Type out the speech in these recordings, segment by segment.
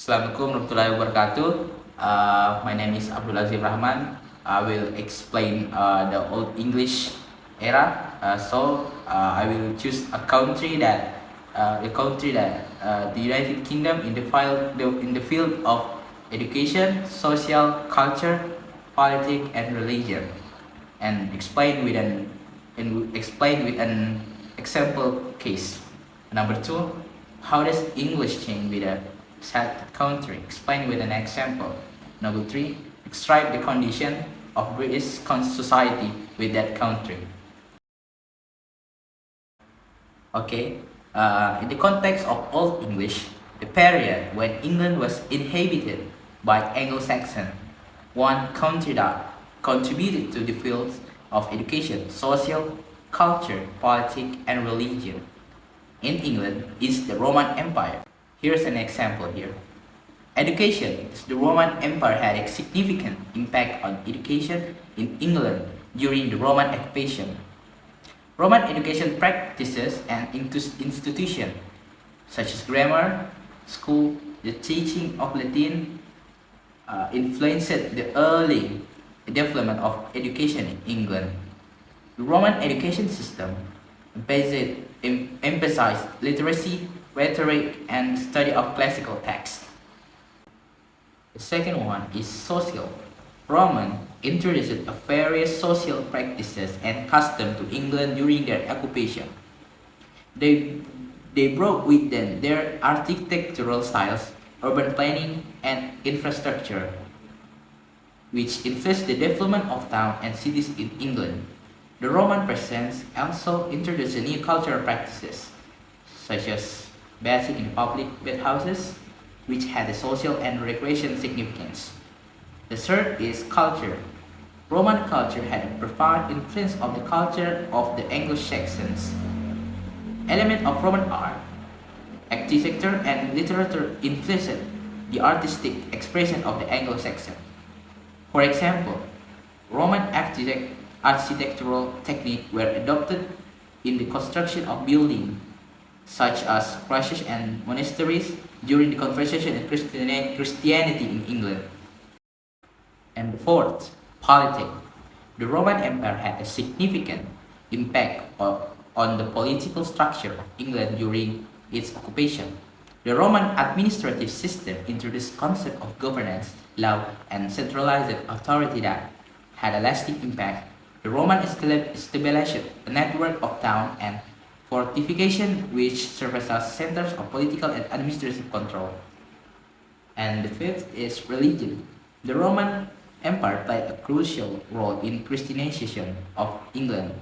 Assalamualaikum warahmatullahi wabarakatuh. My name is Abd.Azhim Rahman. I will explain the Old English era. I will choose a country that the United Kingdom in the field of education, social, culture, politics, and religion, and explain with an example case. Number two, how does English change with a set country? Explain with an example. Number three, describe the condition of British society with that country. Okay, in the context of Old English, the period when England was inhabited by Anglo-Saxon, one country that contributed to the fields of education, social, culture, politics, and religion in England is the Roman Empire. Here's an example here. Education. The Roman Empire had a significant impact on education in England during the Roman occupation. Roman education practices and institutions such as grammar, school, the teaching of Latin influenced the early development of education in England. The Roman education system emphasized literacy, rhetoric, and study of classical texts. The second one is social. Roman introduced various social practices and customs to England during their occupation. They brought with them their architectural styles, urban planning, and infrastructure, which influenced the development of towns and cities in England. The Roman presence also introduced new cultural practices, such as bathing in public bathhouses, which had a social and recreation significance. The third is culture. Roman culture had a profound influence on the culture of the Anglo-Saxons. Elements of Roman art, architecture, and literature influenced the artistic expression of the Anglo-Saxon. For example, Roman architectural techniques were adopted in the construction of buildings such as churches and monasteries during the conversion of Christianity in England. And the fourth, politics. The Roman Empire had a significant impact on the political structure of England during its occupation. The Roman administrative system introduced concept of governance, law, and centralized authority that had a lasting impact. The Roman established a network of towns and fortification which served as centers of political and administrative control. And the fifth is religion. The Roman Empire played a crucial role in Christianization of England.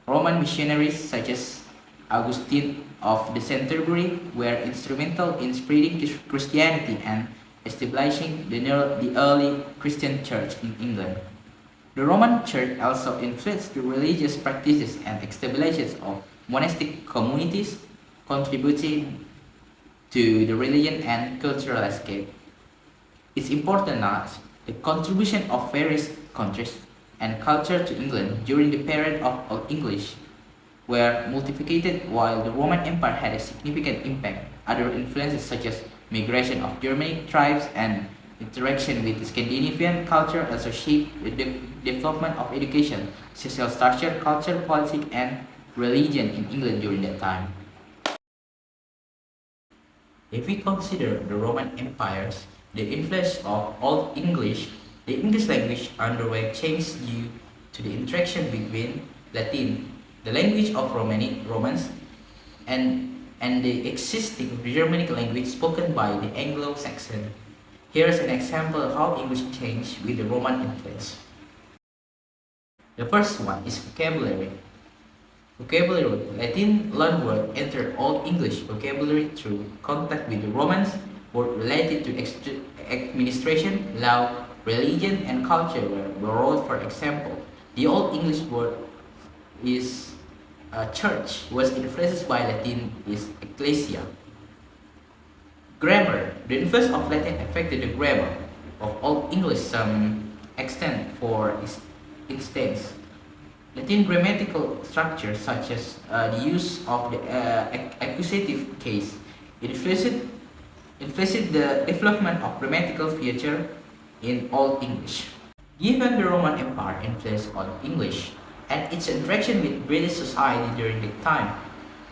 Roman missionaries such as Augustine of the Canterbury were instrumental in spreading Christianity and establishing the early Christian church in England. The Roman Church also influenced the religious practices and establishment of monastic communities, contributing to the religion and cultural landscape. It's important to note the contribution of various countries and culture to England during the period of Old English were multiplicated, while the Roman Empire had a significant impact. Other influences such as migration of Germanic tribes and interaction with Scandinavian culture also shaped the development of education, social structure, culture, politics, and religion in England during that time. If we consider the Roman empires, the influence of Old English, the English language underwent change due to the interaction between Latin, the language of Romans, and the existing Germanic language spoken by the Anglo-Saxon. Here is an example of how English changed with the Roman influence. The first one is vocabulary. Vocabulary. Latin loanword entered Old English vocabulary through contact with the Romans. Words related to administration, law, religion, and culture were wrote. For example, the Old English word is church was influenced by Latin is ecclesia. Grammar. The influence of Latin affected the grammar of Old English some extent. For instance, Latin grammatical structure such as the use of the accusative case influenced influenced the development of grammatical feature in Old English. Given the Roman Empire influence on English and its interaction with British society during that time,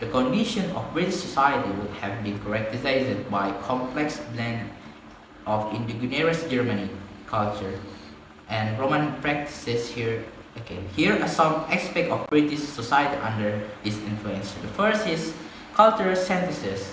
the condition of British society would have been characterized by a complex blend of indigenous Germanic culture and Roman practices here. Okay, here are some aspects of British society under this influence. The first is cultural synthesis.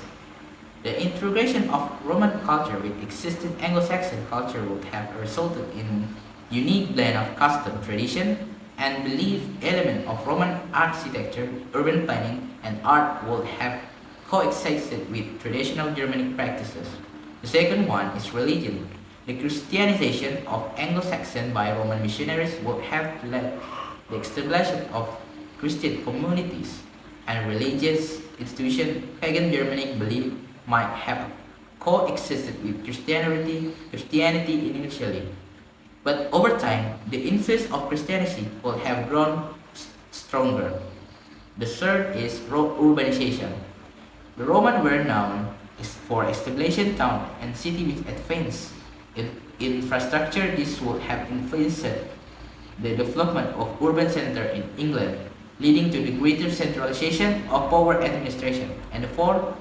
The integration of Roman culture with existing Anglo-Saxon culture would have resulted in unique blend of custom, tradition, and belief element of Roman architecture, urban planning, and art would have coexisted with traditional Germanic practices. The second one is religion. The Christianization of Anglo-Saxon by Roman missionaries would have led the establishment of Christian communities and religious institutions. Pagan Germanic belief might have coexisted with Christianity initially, but over time, the influence of Christianity would have grown stronger. The third is urbanization. The Romans were known for establishing town and city with advanced infrastructure. This would have influenced the development of urban centers in England, leading to the greater centralization of power administration. And the fourth,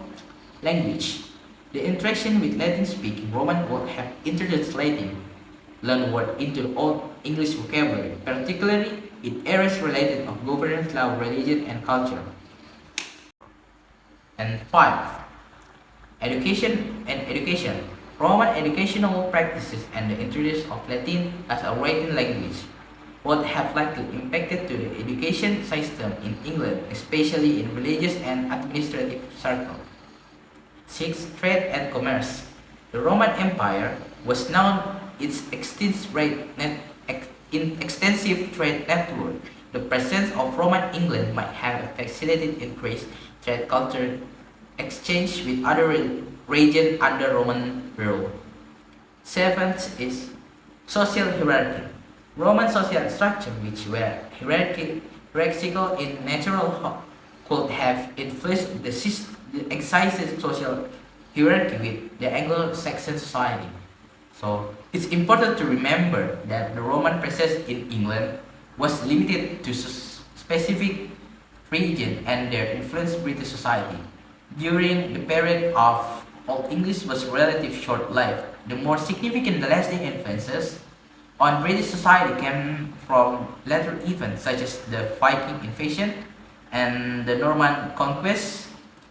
language. The interaction with Latin-speaking Roman would have introduced Latin loanword into Old English vocabulary, particularly in areas related of governance, law, religion, and culture. And five, education and education. Roman educational practices and the introduction of Latin as a written language would have likely impacted to the education system in England, especially in religious and administrative circles. 6. Trade and commerce. The Roman Empire was known its extensive trade network. The presence of Roman England might have facilitated increased trade culture exchange with other regions under Roman rule. 7th is social hierarchy. Roman social structure, which were hierarchical in natural, could have influenced the existing social hierarchy with the Anglo-Saxon society. So it's important to remember that the Roman presence in England was limited to specific region and their influence British society. During the period of Old English was relatively short-lived. The more significant lasting influences on British society came from later events such as the Viking invasion and the Norman conquest,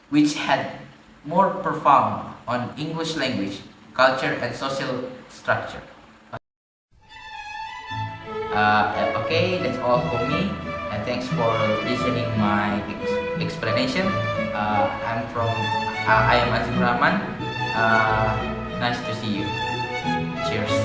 which had more profound on English language, culture, and social structure. Okay, that's all for me, and thanks for listening my explanation. I am Abd.Azhim Rahman. Nice to see you. Cheers.